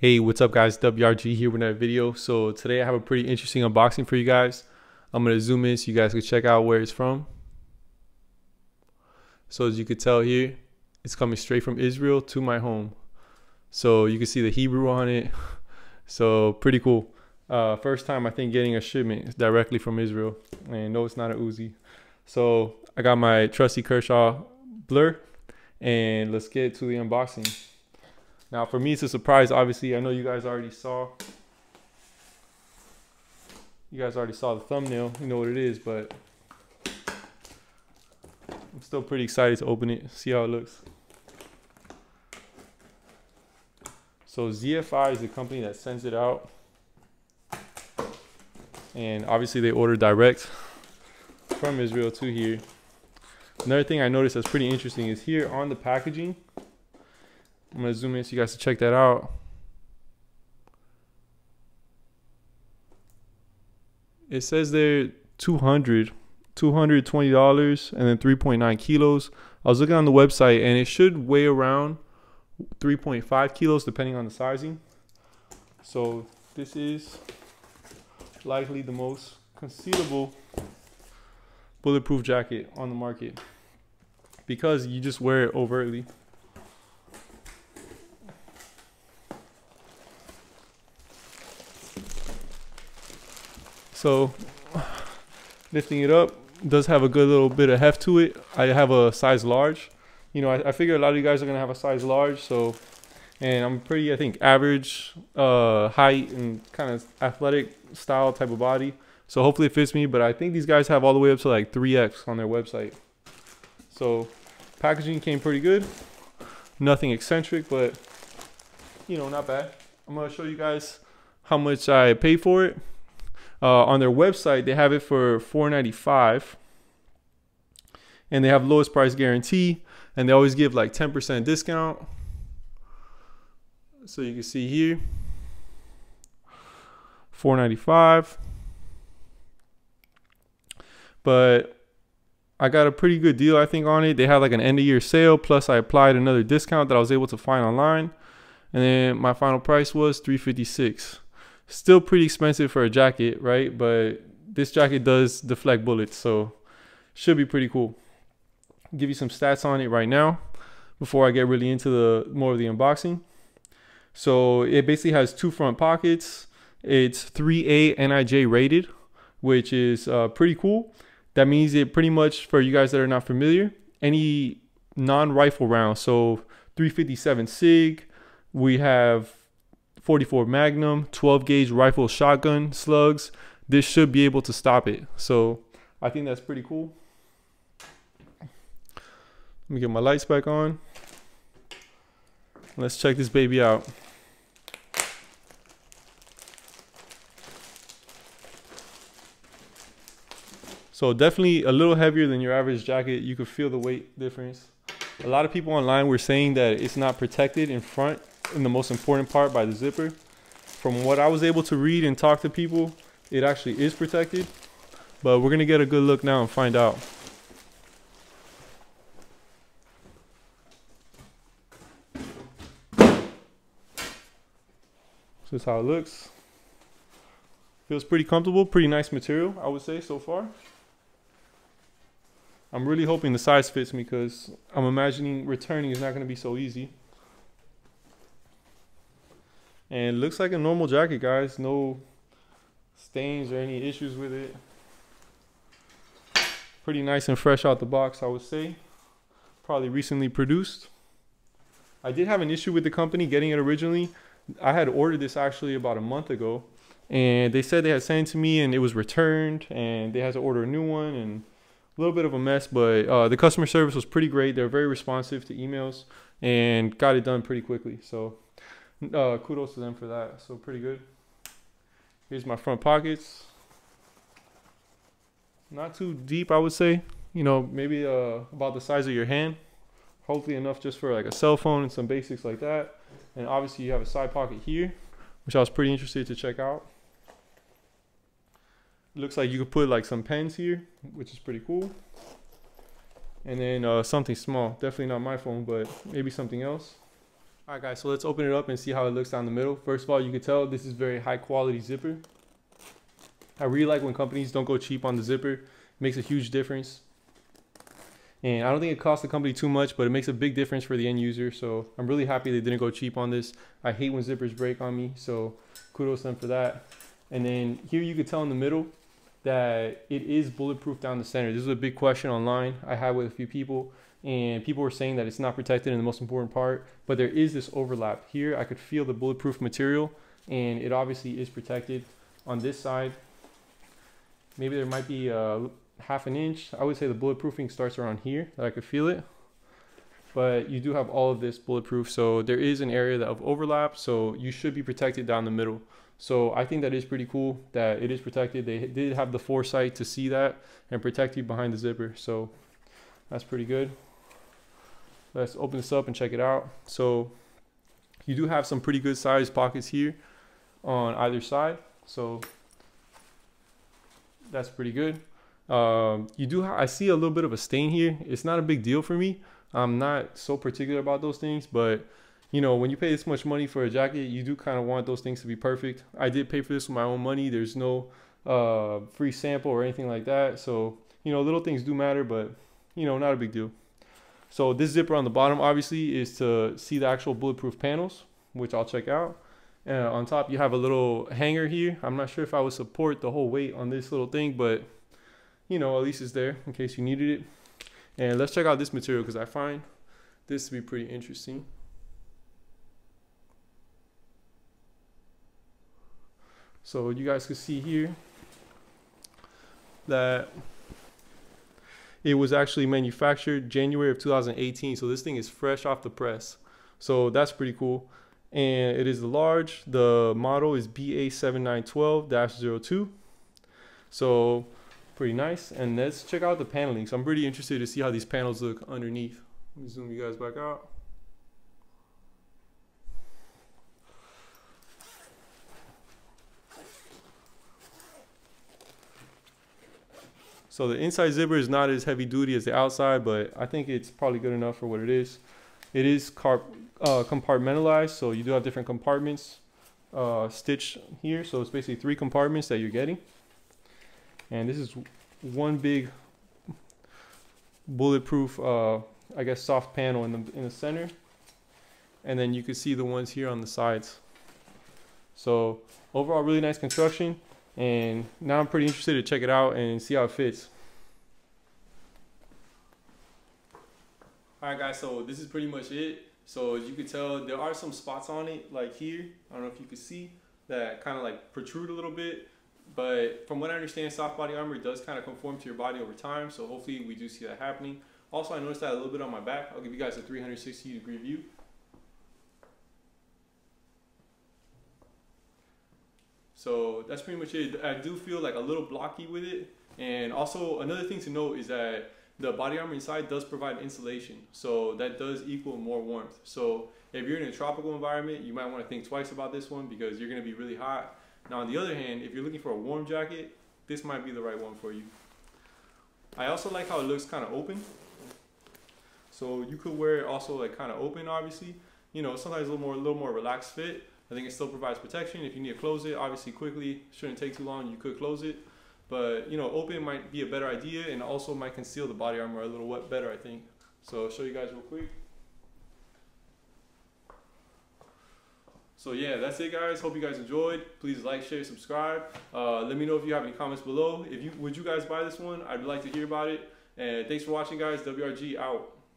Hey, what's up guys? WRG here with another video. So today I have a pretty interesting unboxing for you guys. I'm going to zoom in so you guys can check out where it's from. So as you can tell here, it's coming straight from Israel to my home. So you can see the Hebrew on it. So pretty cool. First time I think getting a shipment directly from Israel. And no, it's not an Uzi. So I got my trusty Kershaw blur and let's get to the unboxing. Now, for me, it's a surprise. Obviously, I know you guys already saw. You guys already saw the thumbnail. You know what it is, but I'm still pretty excited to open it, see how it looks. So ZFI is the company that sends it out, and obviously they order direct from Israel to here. Another thing I noticed that's pretty interesting is here on the packaging. I'm going to zoom in so you guys can check that out. It says there $220 and then 3.9 kilos. I was looking on the website and it should weigh around 3.5 kilos depending on the sizing. So this is likely the most concealable bulletproof jacket on the market because you just wear it overtly. So lifting it up does have a good little bit of heft to it. I have a size large. You know, I figure a lot of you guys are gonna have a size large. So, and I'm pretty, I think, average height and kind of athletic style type of body. So hopefully it fits me. But I think these guys have all the way up to like 3X on their website. So packaging came pretty good. Nothing eccentric, but you know, not bad. I'm gonna show you guys how much I paid for it. On their website, they have it for $4.95, and they have lowest price guarantee, and they always give like 10% discount. So you can see here, $4.95. But I got a pretty good deal, I think, on it. They had like an end of year sale, plus I applied another discount that I was able to find online, and then my final price was $356. Still pretty expensive for a jacket, right? But this jacket does deflect bullets, so should be pretty cool. I'll give you some stats on it right now before I get really into the more of the unboxing. So it basically has two front pockets. It's 3A NIJ rated, which is pretty cool. That means it pretty much, for you guys that are not familiar, any non-rifle round. So 357 SIG, we have 44 Magnum, 12 gauge rifle shotgun slugs. This should be able to stop it. So I think that's pretty cool. Let me get my lights back on. Let's check this baby out. So definitely a little heavier than your average jacket. You could feel the weight difference. A lot of people online were saying that it's not protected in front, in the most important part, by the zipper. From what I was able to read and talk to people, it actually is protected, but we're gonna get a good look now and find out. So this is how it looks. Feels pretty comfortable, pretty nice material, I would say, so far. I'm really hoping the size fits me because I'm imagining returning is not going to be so easy. And it looks like a normal jacket, guys. No stains or any issues with it. Pretty nice and fresh out the box, I would say. Probably recently produced. I did have an issue with the company getting it originally. I had ordered this actually about a month ago, and they said they had sent it to me and it was returned and they had to order a new one, and a little bit of a mess, but the customer service was pretty great. They're very responsive to emails and got it done pretty quickly. So kudos to them for that. So pretty good. Here's my front pockets. Not too deep, I would say. You know, maybe about the size of your hand. Hopefully enough just for like a cell phone and some basics like that. And obviously you have a side pocket here, which I was pretty interested to check out. It looks like you could put like some pens here, which is pretty cool. And then something small. Definitely not my phone, but maybe something else. All right, guys, so let's open it up and see how it looks down the middle. First of all, you can tell this is very high quality zipper. I really like when companies don't go cheap on the zipper. It makes a huge difference. And I don't think it costs the company too much, but it makes a big difference for the end user. So I'm really happy they didn't go cheap on this. I hate when zippers break on me, so kudos to them for that. And then here you can tell in the middle that it is bulletproof down the center. This is a big question online I had with a few people, and people were saying that it's not protected in the most important part, but there is this overlap. Here I could feel the bulletproof material, and it obviously is protected. On this side, maybe there might be half an inch. I would say the bulletproofing starts around here, that I could feel it. But you do have all of this bulletproof, so there is an area of overlap, so you should be protected down the middle. So I think that is pretty cool that it is protected. They did have the foresight to see that and protect you behind the zipper, so that's pretty good. Let's open this up and check it out. So you do have some pretty good sized pockets here on either side, so that's pretty good. I see a little bit of a stain here. It's not a big deal for me. I'm not so particular about those things, but you know, when you pay this much money for a jacket, you do kind of want those things to be perfect. I did pay for this with my own money. There's no free sample or anything like that. So, you know, little things do matter, but you know, not a big deal. So this zipper on the bottom obviously is to see the actual bulletproof panels, which I'll check out. On top, you have a little hanger here. I'm not sure if I would support the whole weight on this little thing, but you know, at least it's there in case you needed it. And let's check out this material because I find this to be pretty interesting. So you guys can see here that it was actually manufactured January of 2018. So this thing is fresh off the press. So that's pretty cool. And it is the large. The model is BA7912-02. So pretty nice. And let's check out the paneling. So I'm pretty interested to see how these panels look underneath. Let me zoom you guys back out. So the inside zipper is not as heavy duty as the outside, but I think it's probably good enough for what it is. It is compartmentalized, so you do have different compartments stitched here. So it's basically 3 compartments that you're getting. And this is one big bulletproof, I guess, soft panel in the center. And then you can see the ones here on the sides. So overall, really nice construction. And now I'm pretty interested to check it out and see how it fits. All right, guys, so this is pretty much it. So as you can tell, there are some spots on it, like here. I don't know if you can see, that kind of like protrude a little bit. But from what I understand, soft body armor does kind of conform to your body over time. So hopefully we do see that happening. Also, I noticed that a little bit on my back. I'll give you guys a 360-degree view. So that's pretty much it. I do feel like a little blocky with it. And also another thing to note is that the body armor inside does provide insulation. So that does equal more warmth. So if you're in a tropical environment, you might want to think twice about this one because you're going to be really hot. Now on the other hand, if you're looking for a warm jacket, this might be the right one for you. I also like how it looks kind of open. So you could wear it also like kind of open, obviously. You know, sometimes a little more relaxed fit. I think it still provides protection. If you need to close it, obviously quickly, shouldn't take too long, you could close it. But, you know, open might be a better idea and also might conceal the body armor a little better, I think. So I'll show you guys real quick. So yeah, that's it, guys. Hope you guys enjoyed. Please like, share, subscribe. Let me know if you have any comments below. Would you guys buy this one? I'd like to hear about it. And thanks for watching, guys. WRG out.